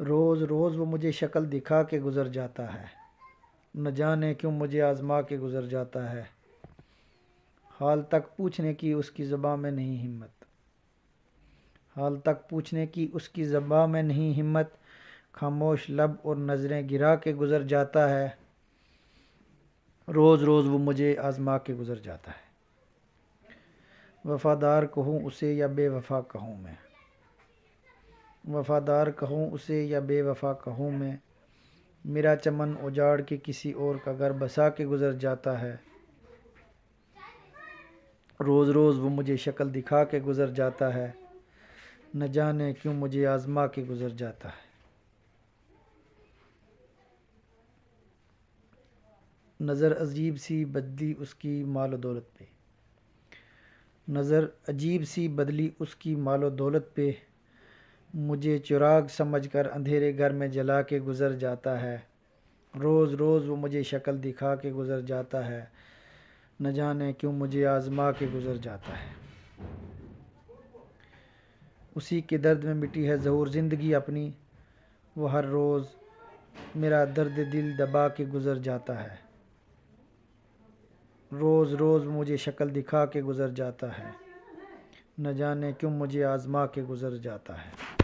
روز روز وہ مجھے شکل دکھا کے گزر جاتا ہے، نہ جانے کیوں مجھے آزما کے گزر جاتا ہے۔ حال تک پوچھنے کی اس کی زباں میں نہیں ہمت، حال تک پوچھنے کی اس کی زباں میں نہیں ہمت، خاموش لب اور نظریں گرا کے گزر جاتا ہے۔ روز روز وہ مجھے آزما کے گزر جاتا ہے۔ وفادار کہوں اسے یا بے وفا کہوں میں، وفادار کہوں اسے یا بے وفا کہوں میں، میرا چمن اجاڑ کے کسی اور کا گھر بسا کے گزر جاتا ہے۔ روز روز وہ مجھے شکل دکھا کے گزر جاتا ہے، نہ جانے کیوں مجھے آزما کے گزر جاتا ہے۔ نظر عجیب سی بدلی اس کی مال و دولت پہ، نظر عجیب سی بدلی اس کی مال و دولت پہ، مجھے چراغ سمجھ کر اندھیرے گھر میں جلا کے گزر جاتا ہے۔ روز روز وہ مجھے شکل دکھا کے گزر جاتا ہے، نہ جانے کیوں مجھے آزما کے گزر جاتا ہے۔ اسی کے درد میں مٹی ہے ظہور زندگی اپنی، وہ ہر روز میرا درد دل دبا کے گزر جاتا ہے۔ روز روز وہ مجھے شکل دکھا کے گزر جاتا ہے، نہ جانے کیوں مجھے آزما کے گزر جاتا ہے۔